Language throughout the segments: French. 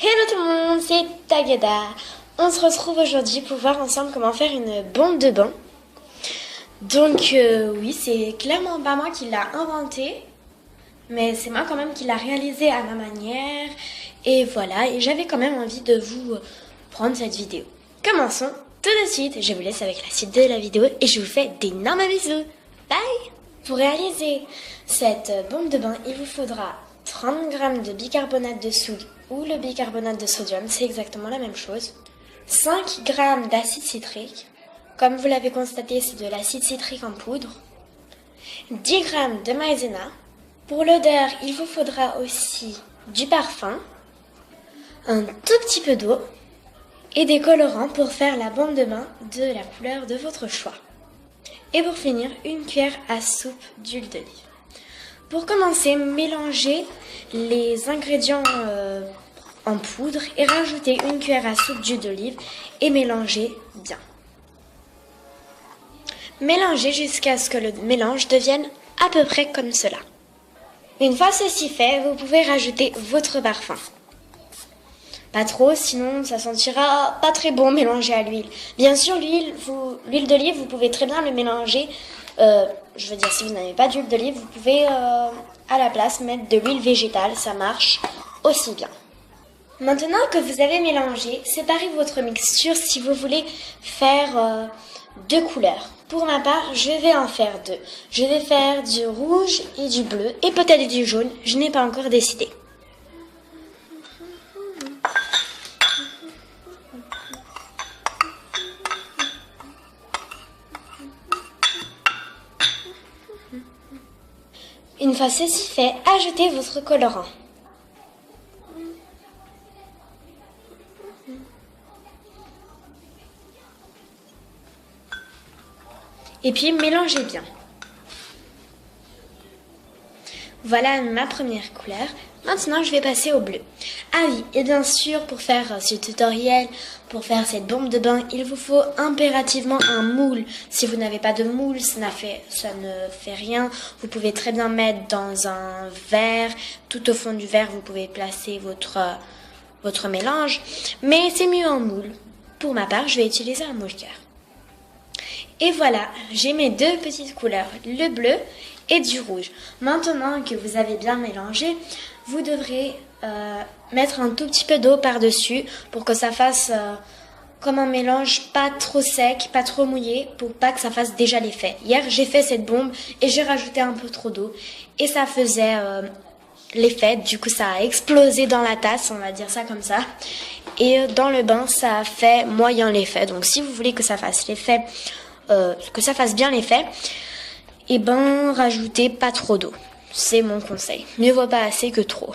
Hello tout le monde, c'est Tagada. On se retrouve aujourd'hui pour voir ensemble comment faire une bombe de bain. Donc oui, c'est clairement pas moi qui l'a inventé, mais c'est moi quand même qui l'a réalisé à ma manière. Et voilà, et j'avais quand même envie de vous prendre cette vidéo. Commençons tout de suite. Je vous laisse avec la suite de la vidéo et je vous fais d'énormes bisous. Bye. Pour réaliser cette bombe de bain, il vous faudra 30 g de bicarbonate de soude ou le bicarbonate de sodium, c'est exactement la même chose. 5 g d'acide citrique, comme vous l'avez constaté, c'est de l'acide citrique en poudre. 10 g de maïzena. Pour l'odeur, il vous faudra aussi du parfum, un tout petit peu d'eau et des colorants pour faire la bombe de bain de la couleur de votre choix. Et pour finir, une cuillère à soupe d'huile d'olive. Pour commencer, mélangez les ingrédients en poudre et rajoutez une cuillère à soupe d'huile d'olive et mélangez bien. Mélangez jusqu'à ce que le mélange devienne à peu près comme cela. Une fois ceci fait, vous pouvez rajouter votre parfum. Pas trop, sinon ça sentira pas très bon mélangé à l'huile. Bien sûr, l'huile d'olive, vous pouvez très bien le mélanger. Je veux dire, si vous n'avez pas d'huile d'olive, vous pouvez à la place mettre de l'huile végétale, ça marche aussi bien. Maintenant que vous avez mélangé, séparez votre mixture si vous voulez faire 2 couleurs. Pour ma part, je vais en faire 2. Je vais faire du rouge et du bleu, et peut-être du jaune, je n'ai pas encore décidé. Une fois ceci fait, ajoutez votre colorant. Et puis mélangez bien. Voilà ma première couleur. Maintenant, je vais passer au bleu. Ah oui, et bien sûr, pour faire ce tutoriel, pour faire cette bombe de bain, il vous faut impérativement un moule. Si vous n'avez pas de moule, ça ne fait rien. Vous pouvez très bien mettre dans un verre. Tout au fond du verre, vous pouvez placer votre mélange. Mais c'est mieux en moule. Pour ma part, je vais utiliser un moule-cœur. Et voilà, j'ai mes 2 petites couleurs, le bleu et du rouge. Maintenant que vous avez bien mélangé, vous devrez mettre un tout petit peu d'eau par-dessus pour que ça fasse comme un mélange pas trop sec, pas trop mouillé, pour pas que ça fasse déjà l'effet. Hier, j'ai fait cette bombe et j'ai rajouté un peu trop d'eau et ça faisait l'effet. Du coup, ça a explosé dans la tasse, on va dire ça comme ça. Et dans le bain, ça a fait moyen l'effet. Donc, si vous voulez que ça fasse l'effet, que ça fasse bien l'effet, et ben rajoutez pas trop d'eau. C'est mon conseil. Mieux vaut pas assez que trop.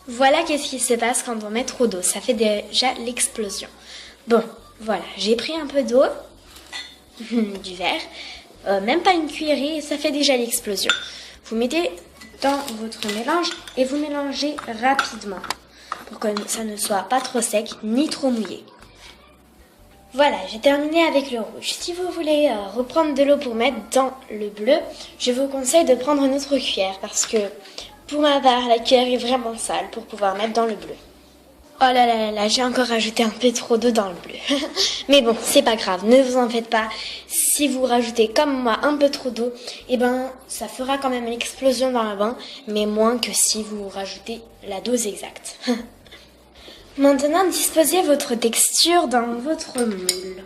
Voilà qu'est-ce qui se passe quand on met trop d'eau. Ça fait déjà l'explosion. Bon, voilà, j'ai pris un peu d'eau du verre, même pas une cuillerée, et ça fait déjà l'explosion. Vous mettez dans votre mélange et vous mélangez rapidement pour que ça ne soit pas trop sec ni trop mouillé. Voilà, j'ai terminé avec le rouge. Si vous voulez reprendre de l'eau pour mettre dans le bleu, je vous conseille de prendre une autre cuillère parce que pour ma part, la cuillère est vraiment sale pour pouvoir mettre dans le bleu. Oh là là là là, j'ai encore rajouté un peu trop d'eau dans le bleu. Mais bon, c'est pas grave, ne vous en faites pas. Si vous rajoutez comme moi un peu trop d'eau, eh ben ça fera quand même une explosion dans le bain, mais moins que si vous rajoutez la dose exacte. Maintenant, disposez votre texture dans votre moule.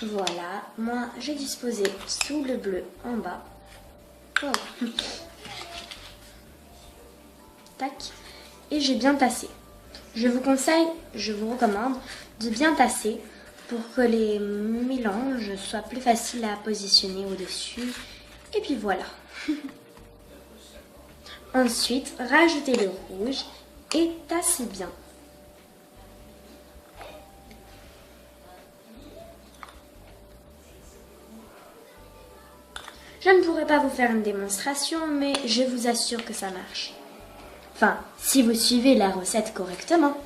Voilà, moi j'ai disposé sous le bleu en bas. Voilà. Tac. Et j'ai bien tassé. Je vous recommande de bien tasser pour que les mélanges soient plus faciles à positionner au-dessus. Et puis voilà. Ensuite, rajoutez le rouge et tassez bien. Je ne pourrai pas vous faire une démonstration, mais je vous assure que ça marche. Enfin, si vous suivez la recette correctement.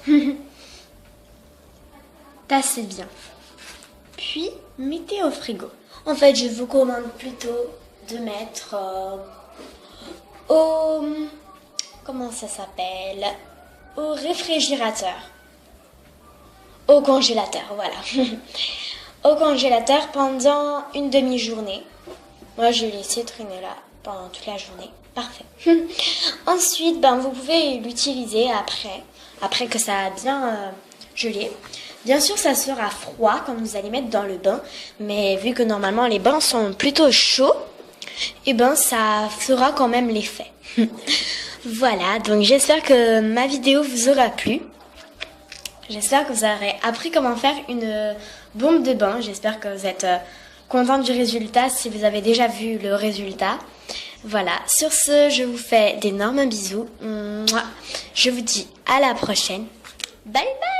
Tassez bien. Puis, mettez au frigo. En fait, je vous recommande plutôt de mettre au... Comment ça s'appelle? au réfrigérateur. Au congélateur, voilà. Au congélateur pendant une demi-journée. Moi, je l'ai laissé traîner là pendant toute la journée. Parfait. Ensuite, vous pouvez l'utiliser après que ça a bien gelé. Bien sûr, ça sera froid quand vous allez mettre dans le bain, mais vu que normalement les bains sont plutôt chauds, ça fera quand même l'effet. Voilà, donc j'espère que ma vidéo vous aura plu. J'espère que vous aurez appris comment faire une bombe de bain. J'espère que vous êtes content du résultat si vous avez déjà vu le résultat. Voilà, sur ce, je vous fais d'énormes bisous. Mouah. Je vous dis à la prochaine. Bye bye!